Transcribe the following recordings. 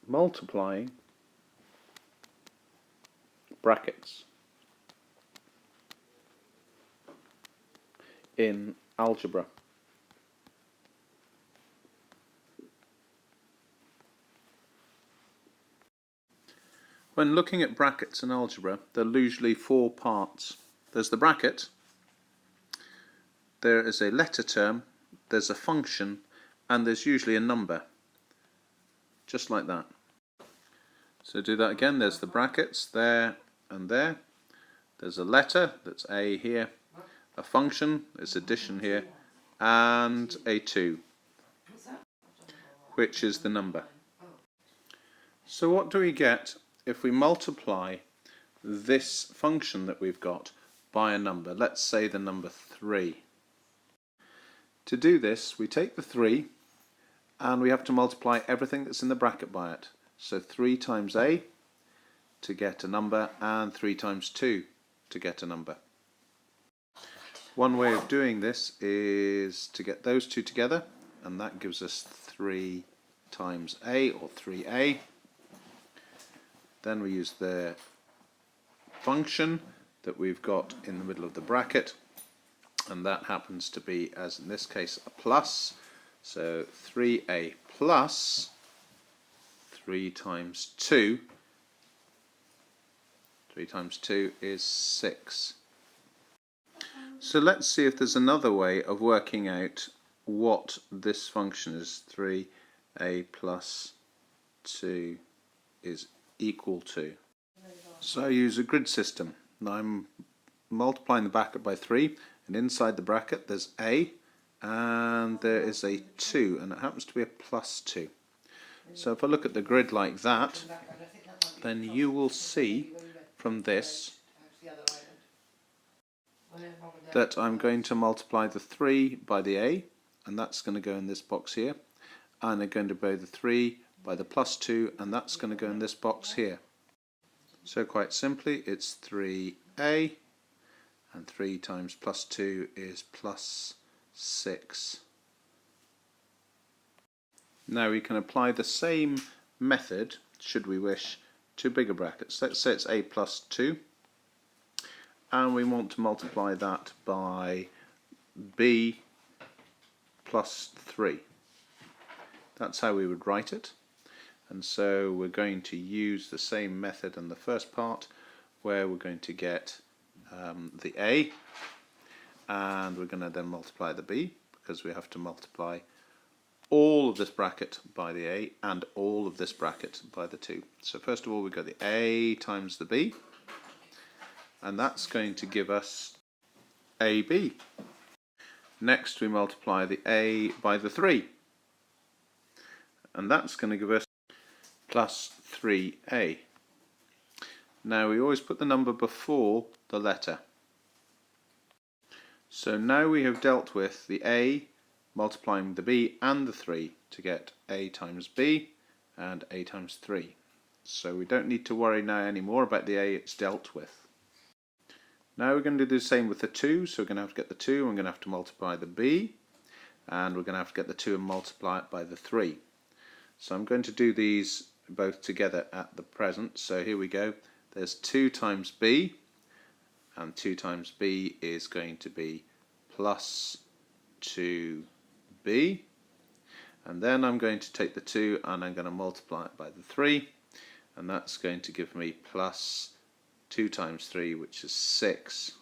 multiplying brackets in algebra. When looking at brackets in algebra, there are usually four parts. There's the bracket, there is a letter term, there's a function, and there's usually a number. Just like that. So do that again. There's the brackets there and there. There's a letter, that's A here, a function, there's addition here, and a 2, which is the number. So what do we get if we multiply this function that we've got by a number? Let's say the number 3. To do this, we take the 3 and we have to multiply everything that's in the bracket by it. So 3 times A to get a number, and 3 times 2 to get a number. One way of doing this is to get those two together, and that gives us 3 times A, or 3A. Then we use the function that we've got in the middle of the bracket, and that happens to be, as in this case, a plus. So 3A plus 3 times 2. 3 times 2 is 6. So let's see if there's another way of working out what this function is. 3A plus 2 is equal to. So I use a grid system. Now I'm multiplying the bracket by 3, and inside the bracket there's A, and there is a 2, and it happens to be a plus 2. So if I look at the grid like that, then you will see from this that I'm going to multiply the 3 by the A, and that's going to go in this box here, and I'm going to divide the 3 by the plus 2, and that's going to go in this box here. So quite simply, it's 3A, and 3 times plus 2 is plus 6. Now we can apply the same method, should we wish, to bigger brackets. Let's say it's A plus 2, and we want to multiply that by B plus 3. That's how we would write it. And so we're going to use the same method in the first part, where we're going to get the A, and we're going to then multiply the B, because we have to multiply all of this bracket by the A and all of this bracket by the 2. So first of all, we've got the A times the B, and that's going to give us AB. Next we multiply the A by the 3, and that's going to give us plus 3A. Now we always put the number before the letter. So now we have dealt with the A multiplying the B and the 3 to get A times B and A times 3. So we don't need to worry now anymore about the A, it's dealt with. Now we're going to do the same with the 2, so we're going to have to get the 2, and we're going to have to multiply the B, and we're going to have to get the 2 and multiply it by the 3. So I'm going to do these both together at the present. So here we go. There's 2 times B, and 2 times B is going to be plus 2B, and then I'm going to take the 2 and I'm going to multiply it by the 3, and that's going to give me plus 2 times 3, which is 6.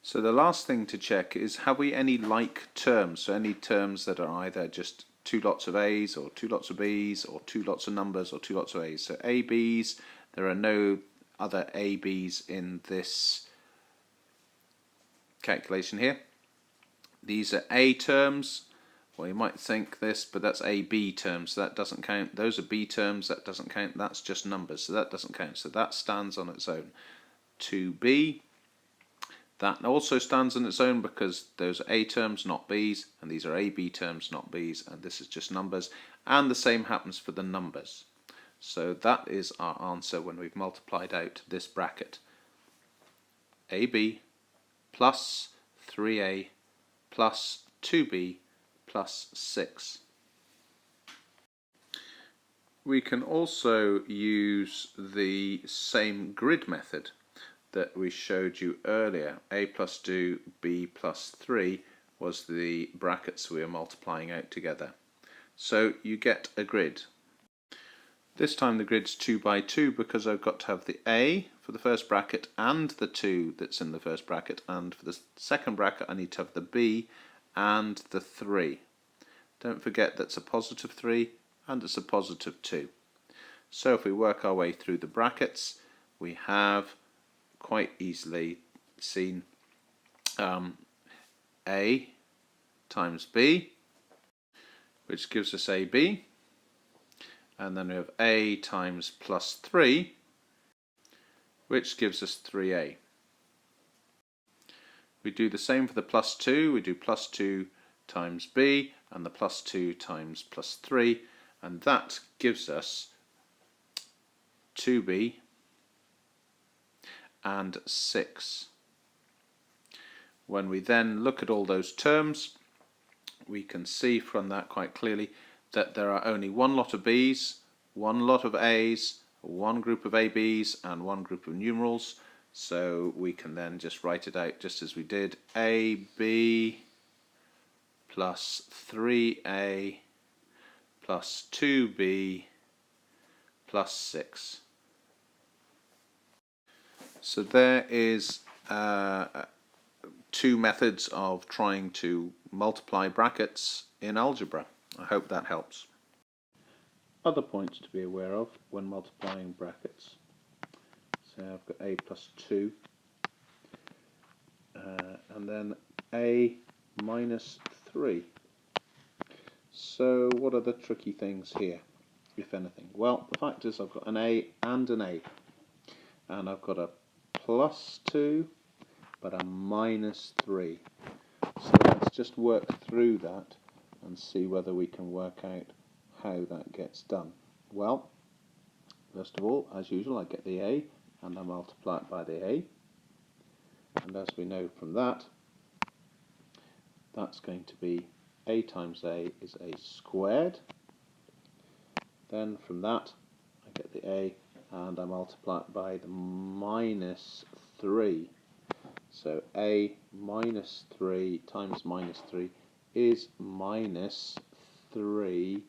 So the last thing to check is, have we any like terms? So any terms that are either just 2 lots of A's, or 2 lots of B's, or 2 lots of numbers, or 2 lots of A's. So AB's, there are no other AB's in this calculation here. These are A terms. Well, you might think this, but that's AB terms, so that doesn't count. Those are B terms, that doesn't count. That's just numbers, so that doesn't count. So that stands on its own. 2B, that also stands on its own because those are A terms, not B's, and these are AB terms, not B's, and this is just numbers. And the same happens for the numbers. So that is our answer when we've multiplied out this bracket. AB plus 3A plus 2B plus 6. We can also use the same grid method that we showed you earlier. A plus 2, B plus 3 was the brackets we are multiplying out together. So you get a grid. This time the grid's 2 by 2 because I've got to have the A for the first bracket and the 2 that's in the first bracket, and for the second bracket I need to have the B and the 3. Don't forget that's a positive 3 and it's a positive 2. So if we work our way through the brackets, we have quite easily seen A times B, which gives us AB, and then we have A times plus 3, which gives us 3A. We do the same for the plus 2, we do plus 2 times B, and the plus 2 times plus 3, and that gives us 2B and 6. When we then look at all those terms, we can see from that quite clearly that there are only one lot of B's, one lot of A's, one group of AB's, and one group of numerals. So we can then just write it out just as we did. AB plus 3A plus 2B plus 6. So there is two methods of trying to multiply brackets in algebra. I hope that helps. Other points to be aware of when multiplying brackets. So I've got A plus 2 and then A minus 3. So what are the tricky things here, if anything? Well, the fact is I've got an A and an A, and I've got a plus 2 but a minus 3. So let's just work through that and see whether we can work out how that gets done. Well, first of all, as usual, I get the A and I multiply it by the A, and as we know from that, that's going to be A times A is A squared. Then from that I get the A and I multiply it by the minus 3. So A minus 3 times minus 3 is minus 3A.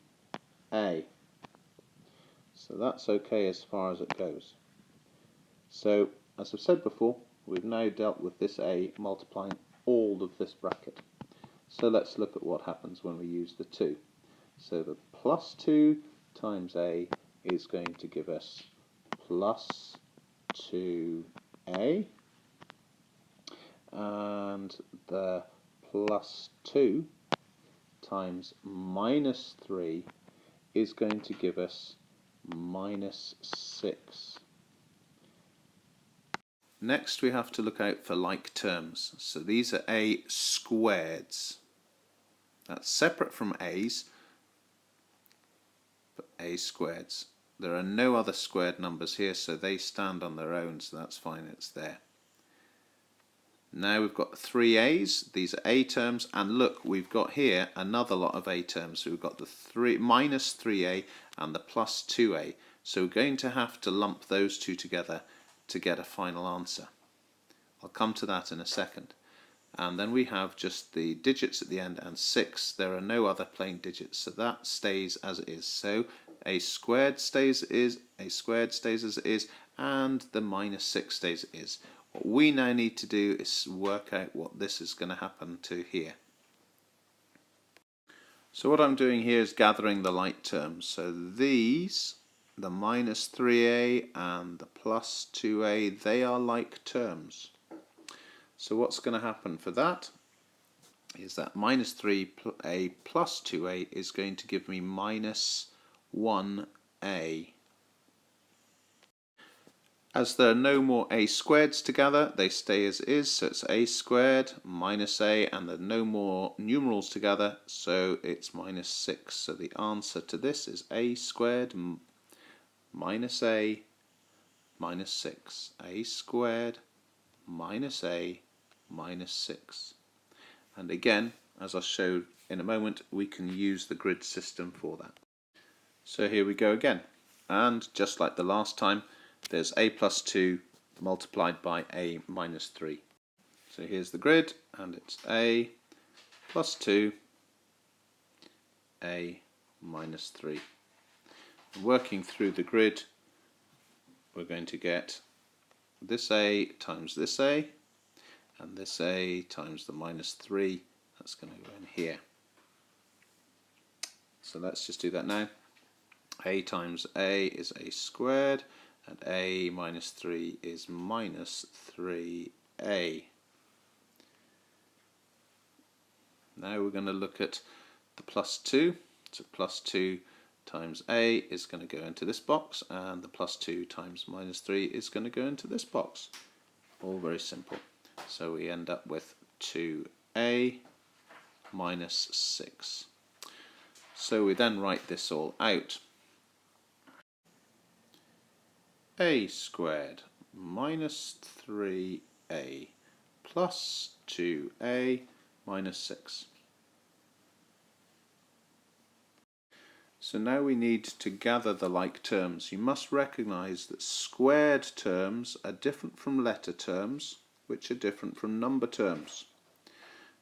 So that's okay as far as it goes. So as I've said before, we've now dealt with this A multiplying all of this bracket. So let's look at what happens when we use the 2. So the plus 2 times A is going to give us plus 2A, and the plus 2 times minus 3 is going to give us minus 6. Next we have to look out for like terms. So these are A squareds. That's separate from A's, but A squareds. There are no other squared numbers here, so they stand on their own, so that's fine, it's there. Now we've got 3 A's, these are A terms, and look, we've got here another lot of A terms. So we've got the minus 3A and the plus 2A. So we're going to have to lump those two together to get a final answer. I'll come to that in a second. And then we have just the digits at the end and 6. There are no other plain digits, so that stays as it is. So A squared stays as it is, A squared stays as it is, and the minus 6 stays as it is. What we now need to do is work out what this is going to happen to here. So what I'm doing here is gathering the like terms. So these, the minus 3A and the plus 2A, they are like terms. So what's going to happen for that is that minus 3A plus 2A is going to give me minus 1A. As there are no more A squareds together, they stay as is, so it's A squared minus A, and there are no more numerals together, so it's minus 6. So the answer to this is A squared minus A minus 6. A squared minus A minus 6. And again, as I'll show in a moment, we can use the grid system for that. So here we go again. and just like the last time, there's a plus 2 multiplied by a minus 3. So here's the grid, and it's a plus 2, a minus 3. Working through the grid, we're going to get this a times this a, and this a times the minus 3. That's going to go in here. So let's just do that now. A times a is a squared, and a minus 3 is minus 3a. Now we're going to look at the plus 2. So plus 2 times a is going to go into this box, and the plus 2 times minus 3 is going to go into this box. All very simple. So we end up with 2a minus 6. So we then write this all out. A squared minus 3a plus 2a minus 6. So now we need to gather the like terms. You must recognise that squared terms are different from letter terms, which are different from number terms.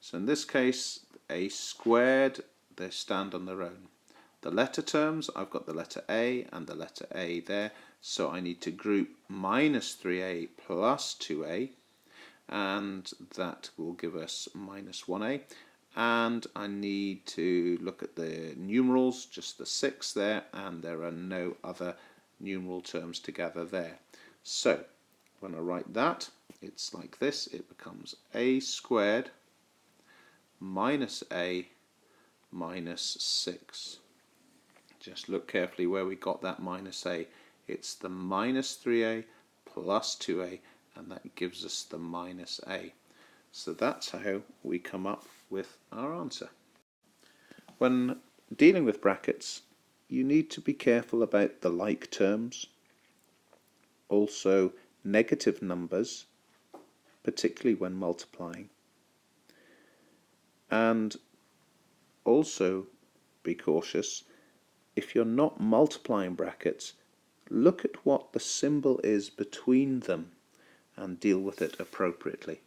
So in this case, a squared, they stand on their own. The letter terms, I've got the letter A and the letter A there, so I need to group minus 3a plus 2a, and that will give us minus 1a. And I need to look at the numerals, just the 6 there, and there are no other numeral terms to gather there. So when I write that, it's like this. It becomes a squared minus a minus 6. Just look carefully where we got that minus a. It's the minus 3a plus 2a, and that gives us the minus a. So that's how we come up with our answer. When dealing with brackets, you need to be careful about the like terms, also negative numbers, particularly when multiplying, and also be cautious if you're not multiplying brackets. Look at what the symbol is between them and deal with it appropriately.